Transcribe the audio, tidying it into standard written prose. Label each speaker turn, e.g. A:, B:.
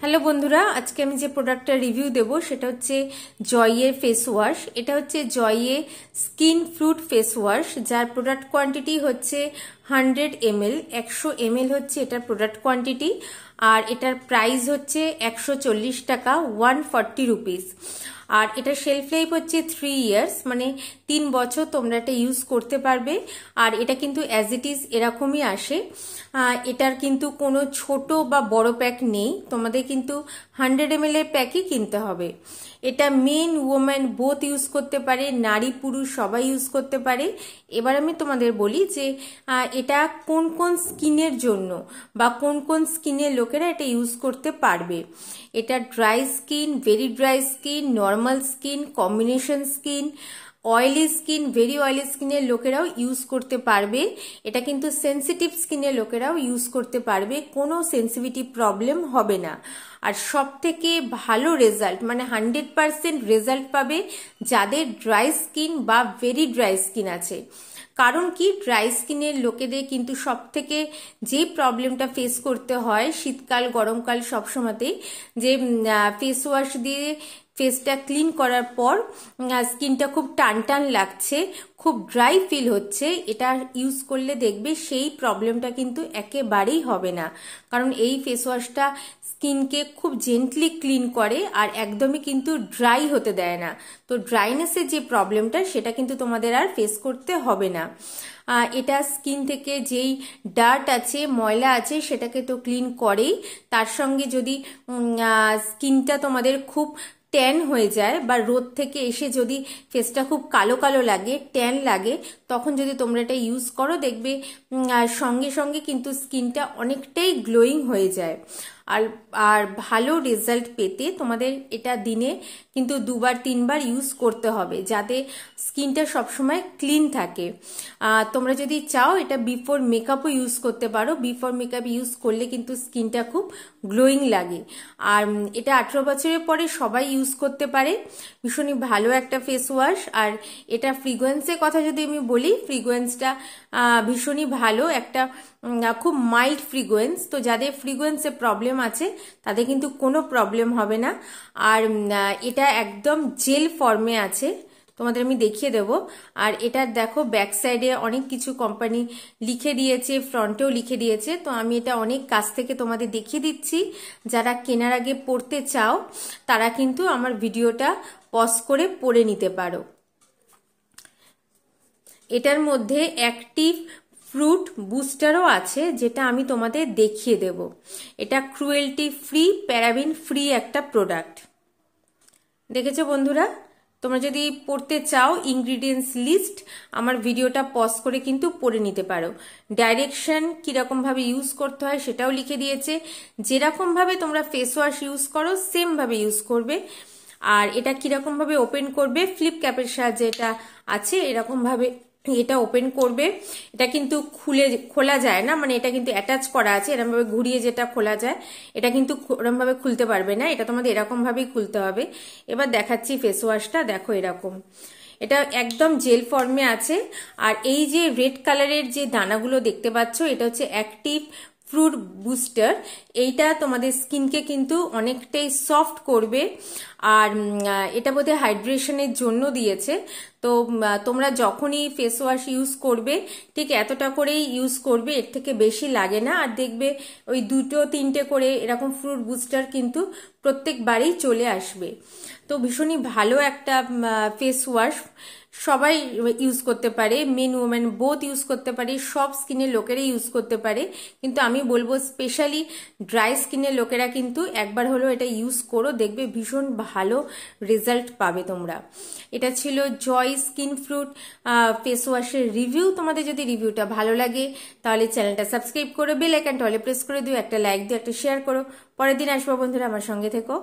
A: Hello বন্ধুরা, আজকে আমি যে প্রোডাক্টটা রিভিউ দেব সেটা হচ্ছে জয়ের ফেস ওয়াশ। এটা হচ্ছে জয়ে স্কিন ফ্রুট ফেস ওয়াশ, যার প্রোডাক্ট কোয়ান্টিটি হচ্ছে 100 ml। 100 ml হচ্ছে এটার প্রোডাক্ট কোয়ান্টিটি, আর এটার প্রাইস হচ্ছে 140 টাকা, 140 রুপিস। আর এটা শেলফ লাইফ হচ্ছে 3 ইয়ার্স, মানে 3 বছর তোমরা এটা ইউজ করতে পারবে। আর এটা কিন্তু অ্যাজ ইট ইজ এরকমই আসে, এটার কিন্তু কোনো ছোট বা বড় প্যাক নেই, তোমাদের কিন্তু 100 ml এর প্যাকই কিনতে হবে। এটা মেন ওমেন বোথ ইউজ করতে পারে, নারী পুরুষ সবাই ইউজ করতে পারে। এবার আমি তোমাদের বলি যে এটা কোন কোন স্কিনের জন্য বা কোন কোন স্কিনের লোকেরা এটা ইউজ করতে পারবে। এটা dry skin, very dry skin, normal skin, combination skin, oily skin, very oily স্কিনের লোকেরাও ইউজ করতে পারবে। এটা কিন্তু সেন্সিটিভ স্কিনের লোকেরাও ইউজ করতে পারবে, কোনো সেন্সিটিভিটি প্রবলেম হবে না। আর সব থেকে ভালো রেজাল্ট, মানে 100% রেজাল্ট পাবে যাদের ড্রাই স্কিন বা ভেরি ড্রাই স্কিন আছে। কারণ কি, ড্রাই স্কিনের লোকেদের কিন্তু সব থেকে যে প্রবলেমটা ফেস করতে হয় শীতকাল গরমকাল সবসময়তেই, যে ফেস ওয়াশ দিয়ে ফেসটা ক্লিন করার পর স্কিনটা খুব টান টান লাগছে, খুব ড্রাই ফিল হচ্ছে। এটা ইউজ করলে দেখবে সেই প্রবলেমটা কিন্তু একেবারেই হবে না, কারণ এই ফেস ওয়াশটা স্কিনকে খুব জেন্টলি ক্লিন করে আর একদমই কিন্তু ড্রাই হতে দেয় না। তো ড্রাইনেসের যে প্রবলেমটা সেটা কিন্তু তোমাদের আর ফেস করতে হবে না। এটা স্কিন থেকে যেই ডার্ট আছে, ময়লা আছে, সেটাকে তো ক্লিন করেই। তার সঙ্গে যদি স্কিনটা তোমাদের খুব ট্যান হয়ে যায় বা রোদ থেকে এসে যদি ফেসটা খুব কালো কালো লাগে, ট্যান লাগে, তখন যদি তোমরা এটা ইউজ করো দেখবে সঙ্গে সঙ্গে কিন্তু স্কিনটা অনেকটাই গ্লোয়িং হয়ে যায়। আর ভালো রেজাল্ট পেতে তোমাদের এটা দিনে কিন্তু 2-3 বার ইউজ করতে হবে, যাতে স্কিনটা সবসময় ক্লিন থাকে। তোমরা যদি চাও এটা বিফোর মেকআপও ইউজ করতে পারো, বিফোর মেকআপ ইউজ করলে কিন্তু স্কিনটা খুব গ্লোয়িং লাগে। আর এটা 18 বছরের পরে সবাই ইউজ করতে পারে, ভীষণই ভালো একটা ফেস ওয়াশ। আর এটা ফ্রিগুয়েন্সের কথা যদি আমি বলি, ফ্রিগুয়েন্সটা ভীষণই ভালো, একটা খুব মাইল্ড ফ্রিগুয়েন্স। তো যাদের ফ্রিগুয়েন্সের প্রবলেম আছে তাদের কিন্তু কোনো প্রবলেম হবে না। আর এটা একদম জেল ফর্মে আছে, তোমাদের আমি দেখিয়ে দেব। আর এটার দেখো ব্যাক সাইডে অনেক কিছু কোম্পানি লিখে দিয়েছে, ফ্রন্টেও লিখে দিয়েছে। তো আমি এটা অনেক কাছ থেকে তোমাদের দেখিয়ে দিচ্ছি, যারা কেনার আগে পড়তে চাও তারা কিন্তু আমার ভিডিওটা পজ করে পড়ে নিতে পারো। এটার মধ্যে অ্যাক্টিভ ফ্রুট বুস্টারও আছে, যেটা আমি তোমাদের দেখিয়ে দেব। এটা ক্রুয়েলটি ফ্রি, প্যারাবিন ফ্রি একটা প্রোডাক্ট। দেখেছো বন্ধুরা, তোমরা যদি পড়তে চাও ইনগ্রিডিয়েন্টস লিস্ট আমার ভিডিওটা পজ করে কিন্তু পড়ে নিতে পারো। ডাইরেকশন কিরকম ভাবে ইউজ করতে হয় সেটাও লিখে দিয়েছে, যেরকম ভাবে তোমরা ফেস ওয়াশ ইউজ করো সেম ভাবে ইউজ করবে। আর এটা কিরকম ভাবে ওপেন করবে, ফ্লিপ ক্যাপের সাহায্যে এটা আছে, এরকম ভাবে এটা ওপেন করবে। এটা কিন্তু খোলা যায় না, মানে এটা কিন্তু অ্যাটাচ করা আছে, এরকম ভাবে ঘুরিয়ে যেটা খোলা যায়, এটা কিন্তু এরকম ভাবে খুলতে পারবে না, এটা তোমাদের এরকম ভাবেই খুলতে হবে। এবার দেখাচ্ছি ফেস ওয়াশটা, দেখো এরকম এটা একদম জেল ফর্মে আছে। আর এই যে রেড কালারের যে দানাগুলো দেখতে পাচ্ছ, এটা হচ্ছে অ্যাক্টিভ ফ্রুট বুস্টার। এইটা তোমাদের স্কিনকে কিন্তু অনেকটাই সফট করবে। আর এটা বোধহয় হাইড্রেশনের জন্য দিয়েছে। তো তোমরা যখনই ফেস ওয়াশ ইউজ করবে ঠিক এতটা করেই ইউজ করবে, এর থেকে বেশি লাগে না। আর দেখবে ওই 2-3টে করে এরকম ফ্রুট বুস্টার কিন্তু প্রত্যেকবারেই চলে আসবে। তো ভীষণই ভালো একটা ফেস ওয়াশ, সবাই ইউজ করতে পারে, মেন ওমেন বোথ ইউজ করতে পারে, সব স্কিনের লোকেরাই ইউজ করতে পারে। কিন্তু আমি বলবো স্পেশালি ড্রাই স্কিনের লোকেরা কিন্তু একবার হলেও এটা ইউজ করো, দেখবে ভীষণ ভালো রেজাল্ট পাবে তোমরা। এটা ছিল জয় স্কিন ফ্রুট ফেস ওয়াশের রিভিউ। তোমাদের যদি রিভিউটা ভালো লাগে তাহলে চ্যানেলটা সাবস্ক্রাইব করো, বেল আইকনটা অলে প্রেস করে দিও, একটা লাইক দিও, একটা শেয়ার করো। পরের দিন আসবো বন্ধুরা, আমার সঙ্গে থেকো।